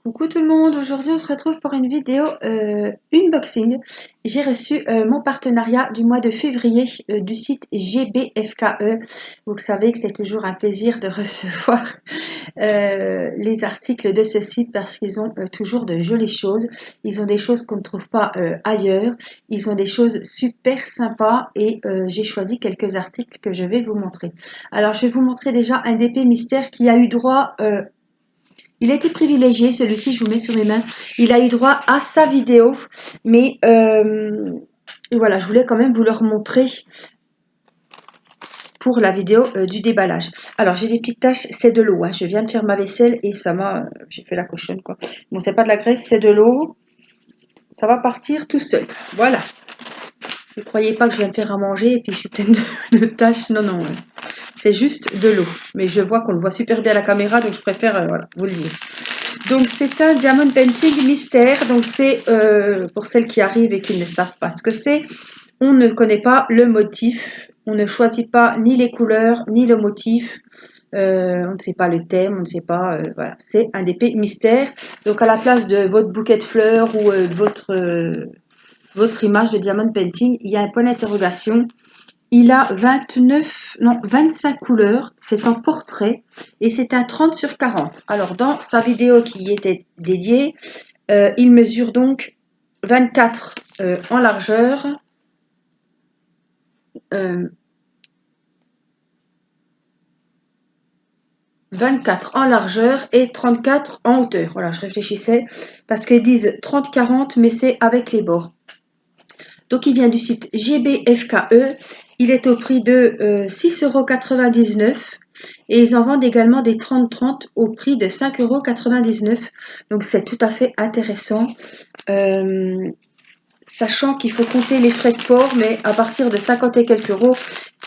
Coucou tout le monde, aujourd'hui on se retrouve pour une vidéo unboxing. J'ai reçu mon partenariat du mois de février du site GBFKE. Vous savez que c'est toujours un plaisir de recevoir les articles de ce site parce qu'ils ont toujours de jolies choses. Ils ont des choses qu'on ne trouve pas ailleurs. Ils ont des choses super sympas et j'ai choisi quelques articles que je vais vous montrer. Alors je vais vous montrer déjà un DP mystère qui a eu droit... il a été privilégié, celui-ci, je vous mets sur mes mains. Il a eu droit à sa vidéo, mais et voilà, je voulais quand même vous le remontrer pour la vidéo du déballage. Alors, j'ai des petites taches, c'est de l'eau. Hein. Je viens de faire ma vaisselle et ça m'a... j'ai fait la cochonne, quoi. Bon, c'est pas de la graisse, c'est de l'eau. Ça va partir tout seul. Voilà. Ne croyez pas que je viens de faire à manger et puis je suis pleine de taches. Non, non. C'est juste de l'eau. Mais je vois qu'on le voit super bien à la caméra, donc je préfère voilà, vous le dire. Donc c'est un diamond painting mystère, donc c'est pour celles qui arrivent et qui ne savent pas ce que c'est, on ne connaît pas le motif, on ne choisit pas ni les couleurs ni le motif, on ne sait pas le thème, on ne sait pas, voilà, c'est un DP mystère. Donc à la place de votre bouquet de fleurs ou votre image de diamond painting, il y a un point d'interrogation. Il a 25 couleurs, c'est un portrait et c'est un 30 sur 40. Alors dans sa vidéo qui y était dédiée, il mesure donc 24 en largeur, 24 en largeur et 34 en hauteur. Voilà, je réfléchissais parce qu'ils disent 30-40 mais c'est avec les bords. Donc il vient du site GBFKE, il est au prix de 6,99 € et ils en vendent également des 30-30 au prix de 5,99 €. Donc c'est tout à fait intéressant, sachant qu'il faut compter les frais de port, mais à partir de 50 et quelques euros,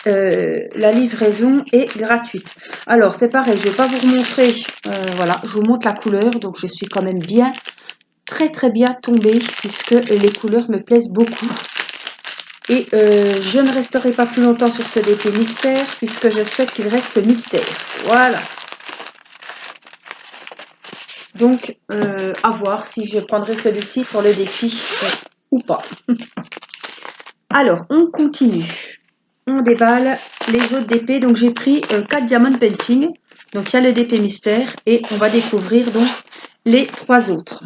la livraison est gratuite. Alors c'est pareil, je ne vais pas vous remontrer, voilà, je vous montre la couleur, donc je suis quand même bien, très bien tombée puisque les couleurs me plaisent beaucoup. Et je ne resterai pas plus longtemps sur ce DP mystère puisque je souhaite qu'il reste mystère. Voilà. Donc, à voir si je prendrai celui-ci pour le défi ou pas. Alors, on continue. On déballe les autres DP. Donc, j'ai pris 4 diamond painting. Donc, il y a le DP mystère et on va découvrir donc les 3 autres.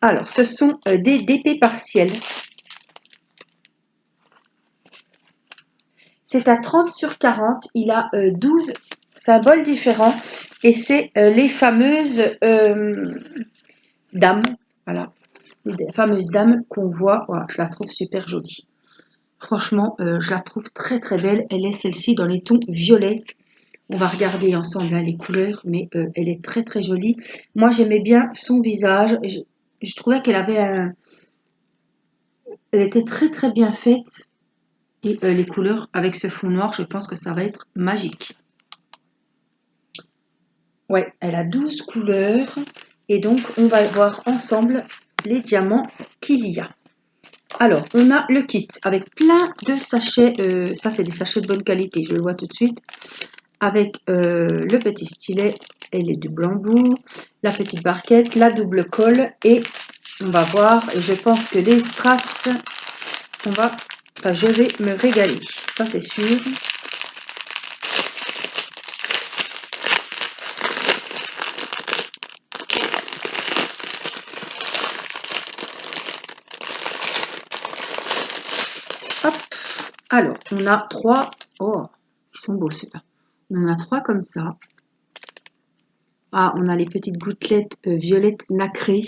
Alors, ce sont des DP partiels. C'est à 30 sur 40. Il a 12 symboles différents. Et c'est les fameuses dames. Voilà. Les fameuses dames qu'on voit. Voilà, je la trouve super jolie. Franchement, je la trouve très belle. Elle est celle-ci dans les tons violets. On va regarder ensemble hein, les couleurs. Mais elle est très jolie. Moi, j'aimais bien son visage. Je trouvais qu'elle avait un... Elle était très bien faite. Et les couleurs avec ce fond noir, je pense que ça va être magique. Ouais, elle a 12 couleurs. Et donc, on va voir ensemble les diamants qu'il y a. Alors, on a le kit avec plein de sachets. Ça, c'est des sachets de bonne qualité, je le vois tout de suite. Avec le petit stylet et les deux bambous, la petite barquette, la double colle. Et on va voir, et je pense que les strass, je vais me régaler. Ça, c'est sûr. Hop. Alors, on a 3. Oh, ils sont beaux ceux-là. On en a 3 comme ça. Ah, on a les petites gouttelettes violettes nacrées.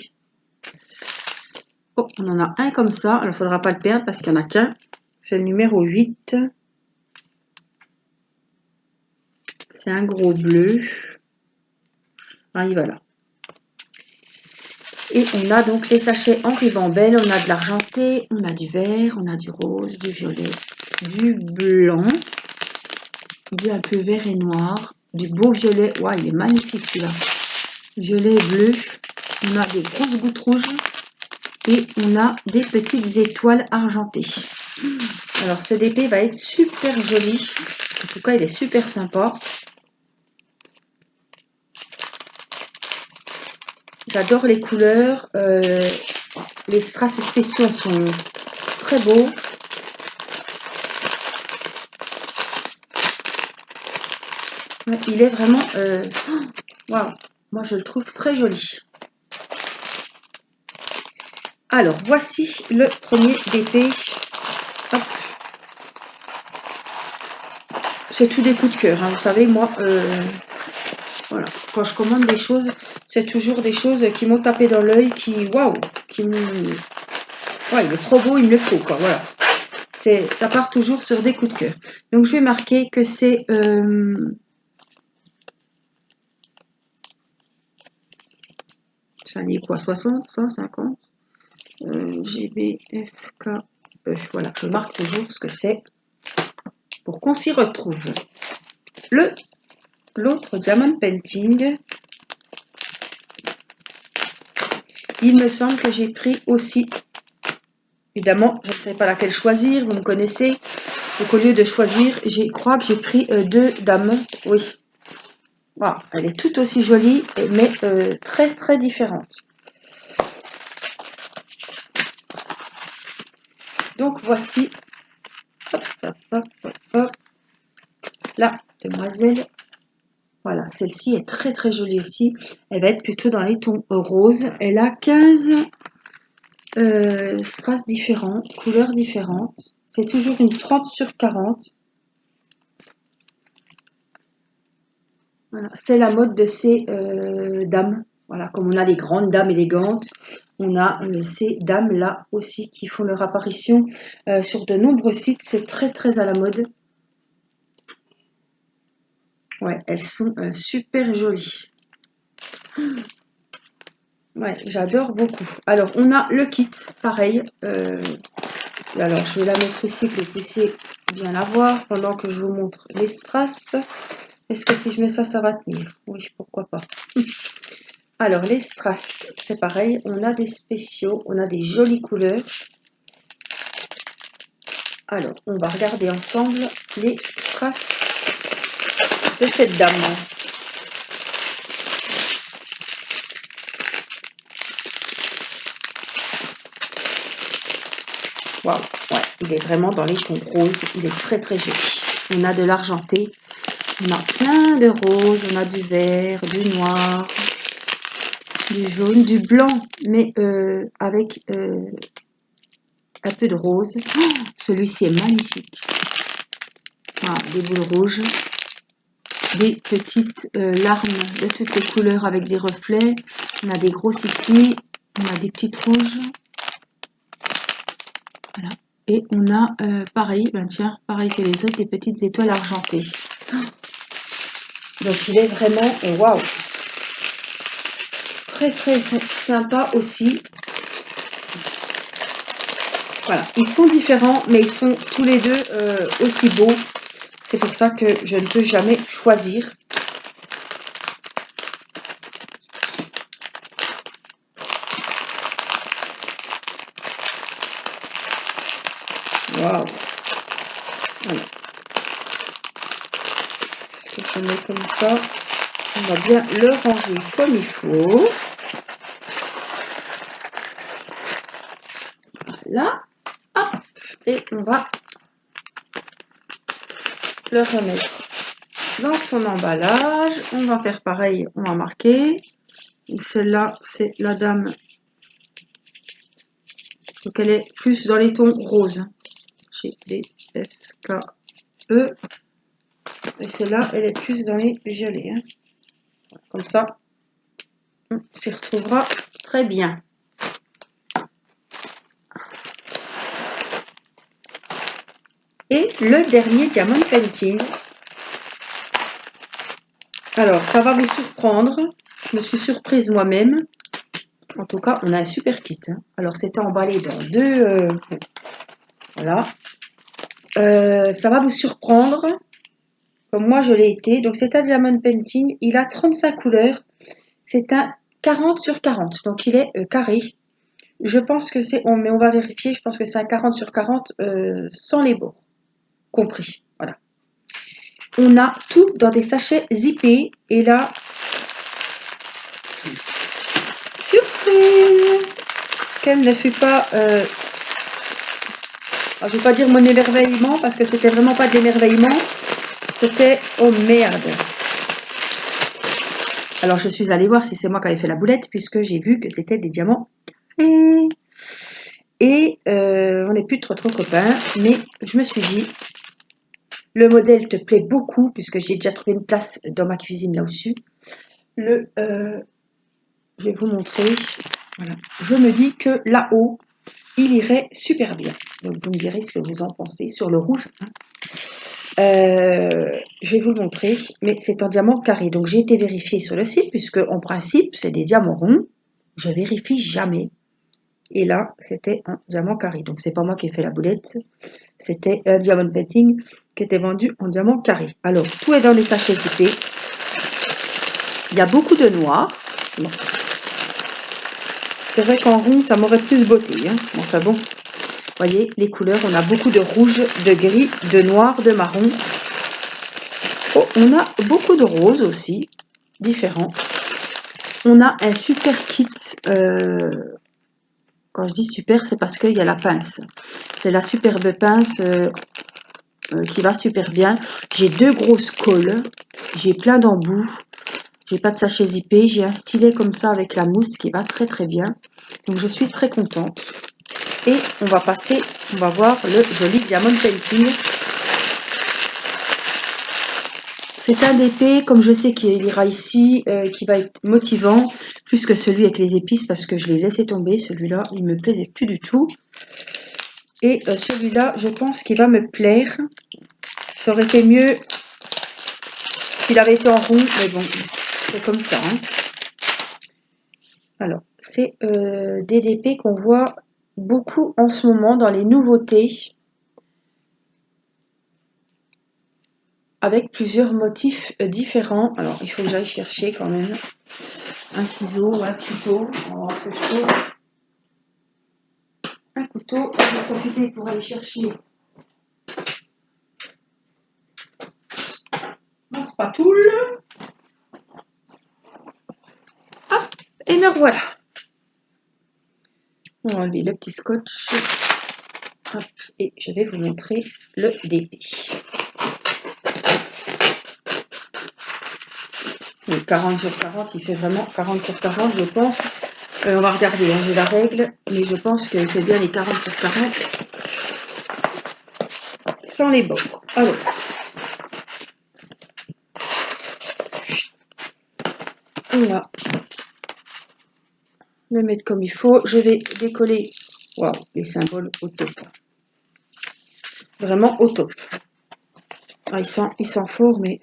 Oh, on en a un comme ça. Alors, il ne faudra pas le perdre parce qu'il n'y en a qu'un. C'est le numéro 8. C'est un gros bleu. Ah, il va là. Et on a donc les sachets en ribambelle. On a de l'argenté, on a du vert, on a du rose, du violet, du blanc, du un peu vert et noir, du beau violet. Waouh, il est magnifique celui-là. Violet et bleu. On a des grosses gouttes rouges. Et on a des petites étoiles argentées. Alors ce DP va être super joli. En tout cas, il est super sympa. J'adore les couleurs. Les strass spéciaux sont très beaux. Il est vraiment... waouh, moi je le trouve très joli. Alors, voici le premier DP. C'est tout des coups de cœur, hein. Vous savez, moi, voilà, quand je commande des choses, c'est toujours des choses qui m'ont tapé dans l'œil, qui, waouh, qui me... Ouais, il est trop beau, il me le faut, quoi, voilà. Ça part toujours sur des coups de cœur. Donc, je vais marquer que c'est... ça est quoi, 60, 150 GB, F, K, E. Voilà, je marque toujours ce que c'est pour qu'on s'y retrouve. L'autre Diamond Painting, il me semble que j'ai pris aussi, évidemment, je ne sais pas laquelle choisir, vous me connaissez. Donc au lieu de choisir, je crois que j'ai pris deux dames, oui. Wow, elle est tout aussi jolie, mais très très différente. Donc voici, hop, hop, hop, hop, hop, la demoiselle. Voilà, celle-ci est très très jolie aussi. Elle va être plutôt dans les tons roses. Elle a 15 strass différents, couleurs différentes. C'est toujours une 30 sur 40. Voilà, c'est la mode de ces dames. Voilà, comme on a les grandes dames élégantes, on a ces dames-là aussi qui font leur apparition sur de nombreux sites. C'est très très à la mode. Ouais, elles sont super jolies. Ouais, j'adore beaucoup. Alors, on a le kit, pareil. Alors, je vais la mettre ici que vous puissiez bien la voir pendant que je vous montre les strass. Est-ce que si je mets ça, ça va tenir? Oui, pourquoi pas. Alors, les strass, c'est pareil. On a des spéciaux, on a des jolies couleurs. Alors, on va regarder ensemble les strass de cette dame. Waouh, ouais, il est vraiment dans les tons roses. Il est très très joli. On a de l'argenté. On a plein de roses. On a du vert, du noir, du jaune, du blanc, mais avec un peu de rose. Oh, celui-ci est magnifique. Voilà, des boules rouges. Des petites larmes de toutes les couleurs avec des reflets. On a des grosses ici. On a des petites rouges. Voilà. Et on a pareil, ben tiens, pareil que les autres, des petites étoiles argentées. Donc il est vraiment, waouh, très très sympa aussi. Voilà, ils sont différents, mais ils sont tous les deux aussi beaux. C'est pour ça que je ne peux jamais choisir. Waouh. Voilà. Ce que je mets comme ça, on va bien le ranger comme il faut. Là, hop, et on va le remettre dans son emballage. On va faire pareil, on va marquer. Celle-là, c'est la dame. Donc elle est plus dans les tons roses. G, D, F, K, E. Et celle-là, elle est plus dans les violets. Hein. Comme ça, on s'y retrouvera très bien. Et le dernier Diamond Painting. Alors, ça va vous surprendre. Je me suis surprise moi-même. En tout cas, on a un super kit. Hein. Alors, c'était emballé dans deux... voilà. Ça va vous surprendre. Comme moi, je l'ai été. Donc, c'est un Diamond Painting. Il a 35 couleurs. C'est un 40 sur 40. Donc, il est carré. Je pense que c'est... mais on va vérifier. Je pense que c'est un 40 sur 40 sans les bords. Compris. Voilà. On a tout dans des sachets zippés. Et là... Quel ne fut pas... je ne vais pas dire mon émerveillement, parce que c'était vraiment pas de l'émerveillement. C'était... Oh merde. Alors, je suis allée voir si c'est moi qui avais fait la boulette, puisque j'ai vu que c'était des diamants. Et on n'est plus trop copains, mais je me suis dit, le modèle te plaît beaucoup, puisque j'ai déjà trouvé une place dans ma cuisine là-dessus. Je vais vous montrer. Voilà. Je me dis que là-haut, il irait super bien. Donc, vous me direz ce que vous en pensez sur le rouge. Hein. Je vais vous le montrer, mais c'est en diamant carré. Donc, j'ai été vérifiée sur le site, puisque en principe, c'est des diamants ronds. Je vérifie jamais. Et là, c'était un diamant carré. Donc, c'est pas moi qui ai fait la boulette. C'était un diamond painting qui était vendu en diamant carré. Alors, tout est dans des sachets zippés. Il y a beaucoup de noir. Bon. C'est vrai qu'en rond, ça m'aurait plus beauté. Hein. Enfin bon, vous voyez, les couleurs, on a beaucoup de rouge, de gris, de noir, de marron. Oh, on a beaucoup de roses aussi, différents. On a un super kit. Quand je dis super, c'est parce qu'il y a la pince. C'est la superbe pince qui va super bien. J'ai 2 grosses colles. J'ai plein d'embouts. J'ai pas de sachet zippé. J'ai un stylet comme ça avec la mousse qui va très bien. Donc je suis très contente. Et on va passer, on va voir le joli diamond painting. C'est un d'épée, comme je sais qu'il ira ici, qui va être motivant, plus que celui avec les épices, parce que je l'ai laissé tomber. Celui-là, il me plaisait plus du tout. Et celui-là, je pense qu'il va me plaire. Ça aurait été mieux s'il avait été en rond, mais bon, c'est comme ça. Hein. Alors, c'est des DP qu'on voit beaucoup en ce moment dans les nouveautés, avec plusieurs motifs différents. Alors, il faut que j'aille chercher quand même un ciseau ou un couteau. On va voir ce que je trouve. Un couteau. Je vais profiter pour aller chercher mon spatule. Hop, et me voilà. On va enlever le petit scotch. Hop, et je vais vous montrer le DP. Oui, 40 sur 40, il fait vraiment 40 sur 40, je pense. On va regarder, hein, j'ai la règle, mais je pense qu'il fait bien les 40 sur 40 sans les bords. Alors, on va le mettre comme il faut. Je vais décoller, waouh, les symboles au top. Vraiment au top. Ah, il sent fort, mais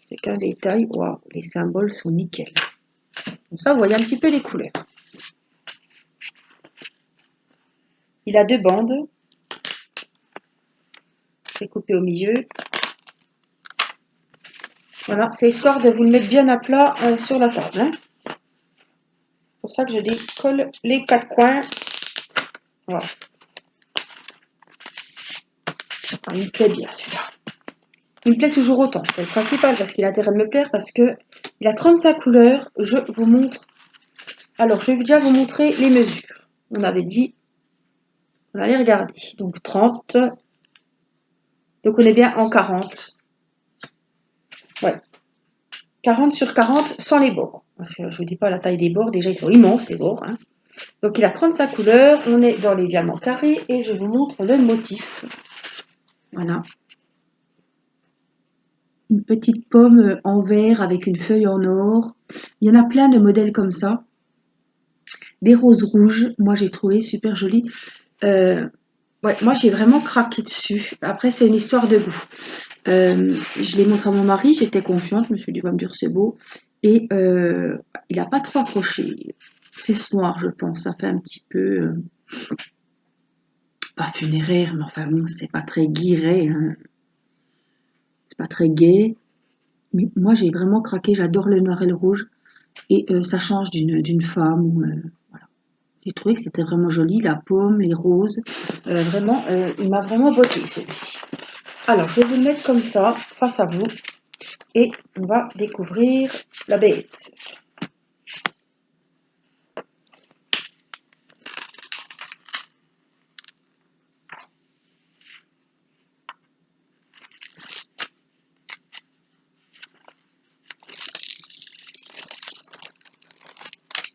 c'est qu'un détail. Waouh, les symboles sont nickel. Comme ça, vous voyez un petit peu les couleurs. Il a 2 bandes. C'est coupé au milieu. Voilà, c'est histoire de vous le mettre bien à plat sur la table. Hein. C'est pour ça que je décolle les 4 coins. Voilà. Ah, il me plaît bien celui-là. Il me plaît toujours autant. C'est le principal parce qu'il a intérêt de me plaire parce que il a 35 couleurs. Je vous montre. Alors, je vais déjà vous montrer les mesures. On avait dit, on allait regarder. Donc 30. Donc on est bien en 40. Ouais. 40 sur 40 sans les bords. Parce que je vous dis pas la taille des bords. Déjà, ils sont immenses, les bords. Hein. Donc il a 35 couleurs. On est dans les diamants carrés et je vous montre le motif. Voilà. Une petite pomme en verre avec une feuille en or. Il y en a plein de modèles comme ça. Des roses rouges, moi j'ai trouvé super joli. Ouais, moi j'ai vraiment craqué dessus. Après c'est une histoire de goût. Je l'ai montré à mon mari, j'étais confiante, je me suis dit, va me dire c'est beau. Et il n'a pas trop accroché. C'est ce noir, je pense. Ça fait un petit peu... pas funéraire, mais enfin bon, c'est pas très guiré. Hein. C'est pas très gai. Mais moi j'ai vraiment craqué, j'adore le noir et le rouge. Et ça change d'une femme. Voilà. J'ai trouvé que c'était vraiment joli, la pomme, les roses. Vraiment, il m'a vraiment botté celui-ci. Alors, je vais vous le mettre comme ça, face à vous. Et on va découvrir la bête.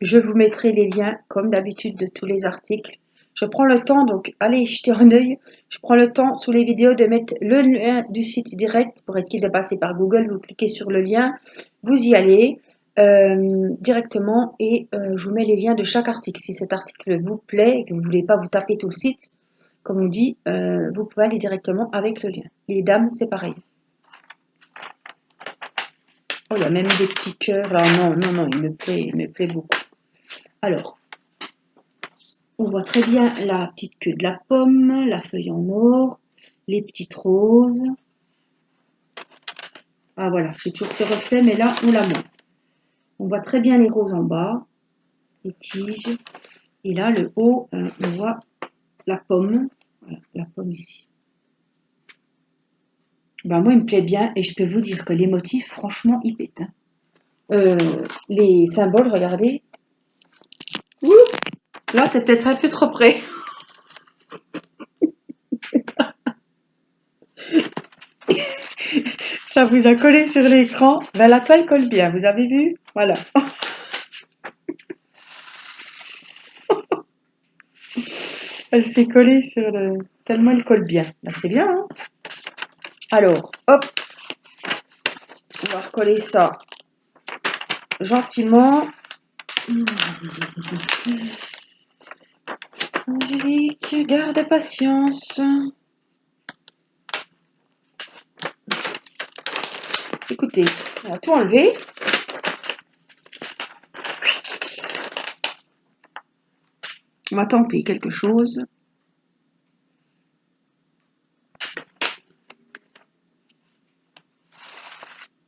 Je vous mettrai les liens, comme d'habitude, de tous les articles. Je prends le temps, donc allez jeter un œil. Je prends le temps sous les vidéos de mettre le lien du site direct pour être qu'il de passer par Google. Vous cliquez sur le lien, vous y allez directement et je vous mets les liens de chaque article. Si cet article vous plaît et que vous ne voulez pas vous taper tout le site, comme on dit, vous pouvez aller directement avec le lien. Les dames, c'est pareil. Oh, il y a même des petits cœurs là. Non, non, non, il me plaît beaucoup. Alors, on voit très bien la petite queue de la pomme, la feuille en or, les petites roses. Ah voilà, j'ai toujours ce reflet, mais là, on l'a moins. On voit très bien les roses en bas, les tiges. Et là, le haut, on voit la pomme. Voilà, la pomme ici. Ben, moi, il me plaît bien et je peux vous dire que les motifs, franchement, ils pètent. Hein. Les symboles, regardez. Ouh, là, c'est peut-être un peu trop près. Ça vous a collé sur l'écran. Ben, la toile colle bien, vous avez vu? Voilà. Elle s'est collée sur le... Tellement elle colle bien. Ben, c'est bien, hein? Alors, hop. On va recoller ça gentiment. Angélique, garde patience. Écoutez, on va tout enlever. On va tenter quelque chose.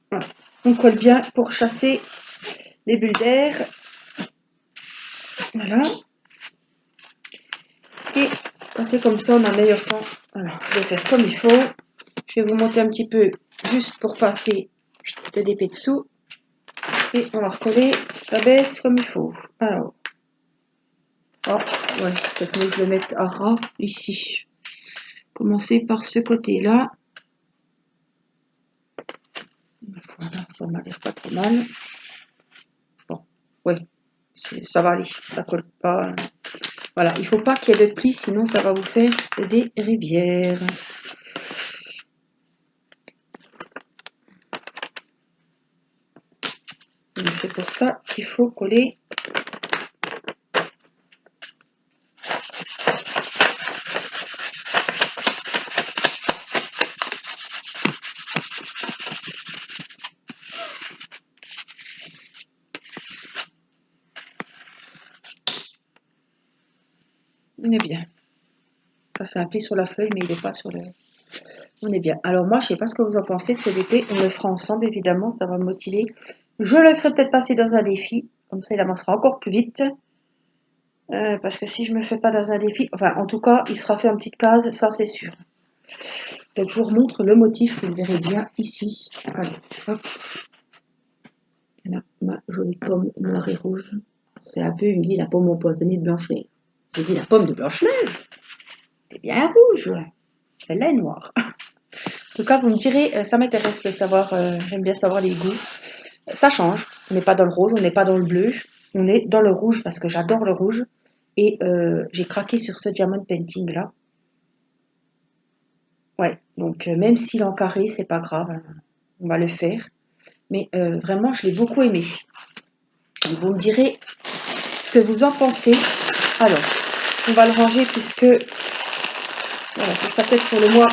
Voilà. On colle bien pour chasser les bulles d'air. Voilà. Et quand c'est comme ça, on a meilleur temps. Voilà, je vais faire comme il faut. Je vais vous monter un petit peu juste pour passer le dépôt dessous. Et on va recoller la bête comme il faut. Alors. Oh, ouais, peut-être que je le mette à ras ici. Commencer par ce côté-là. Voilà, ça m'a l'air pas trop mal. Bon, ouais, ça va aller, ça colle pas. Voilà, il faut pas qu'il y ait de plis, sinon ça va vous faire des rivières. Donc c'est pour ça qu'il faut coller. On est bien. Ça c'est un pli sur la feuille, mais il n'est pas sur le... On est bien. Alors moi, je sais pas ce que vous en pensez de ce DP. On le fera ensemble, évidemment, ça va me motiver. Je le ferai peut-être passer dans un défi. Comme ça, il avancera encore plus vite. Parce que si je me fais pas dans un défi, enfin en tout cas, il sera fait en petite case, ça c'est sûr. Donc je vous remontre le motif, vous le verrez bien ici. Allez, hop. Là, ma jolie pomme noire et rouge. C'est un peu, il me dit la pomme empoisonnée de Blanche-Neige. J'ai dit la pomme de Blanche-Neige. C'est bien rouge. Celle-là est noire. En tout cas, vous me direz, ça m'intéresse de savoir, j'aime bien savoir les goûts. Ça change. On n'est pas dans le rose, on n'est pas dans le bleu. On est dans le rouge parce que j'adore le rouge. Et j'ai craqué sur ce diamond painting là. Ouais, donc même s'il est en carré, c'est pas grave, hein, on va le faire. Mais vraiment, je l'ai beaucoup aimé. Vous me direz ce que vous en pensez. Alors, on va le ranger puisque voilà, ce sera peut-être pour le mois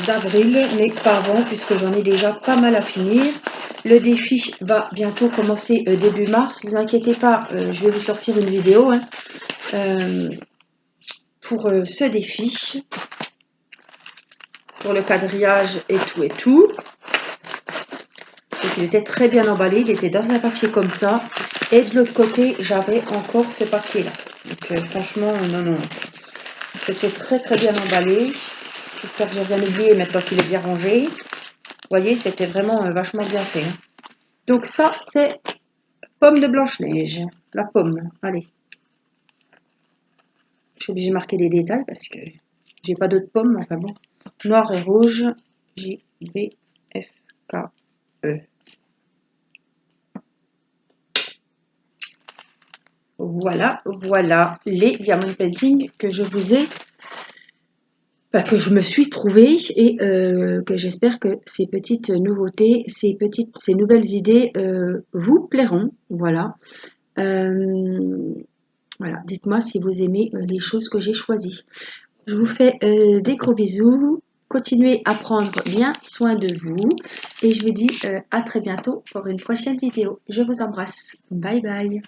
d'avril, mais pas avant puisque j'en ai déjà pas mal à finir. Le défi va bientôt commencer début mars. Vous inquiétez pas, je vais vous sortir une vidéo hein, pour ce défi, pour le quadrillage et tout et tout. Donc il était très bien emballé, il était dans un papier comme ça. Et de l'autre côté, j'avais encore ce papier-là. Donc franchement, non, non. C'était très très bien emballé. J'espère que j'ai rien oublié maintenant qu'il est bien rangé. Vous voyez, c'était vraiment vachement bien fait. Hein. Donc ça, c'est pomme de Blanche-Neige. La pomme, allez. Je suis obligée de marquer des détails parce que j'ai pas d'autres pommes. Enfin bon. Noir et rouge, J, B, F, K, E. Voilà, voilà les diamond painting que je vous ai, enfin, que je me suis trouvée et que j'espère que ces petites nouveautés, ces nouvelles idées vous plairont. Voilà. Voilà. Dites-moi si vous aimez les choses que j'ai choisies. Je vous fais des gros bisous. Continuez à prendre bien soin de vous et je vous dis à très bientôt pour une prochaine vidéo. Je vous embrasse. Bye bye.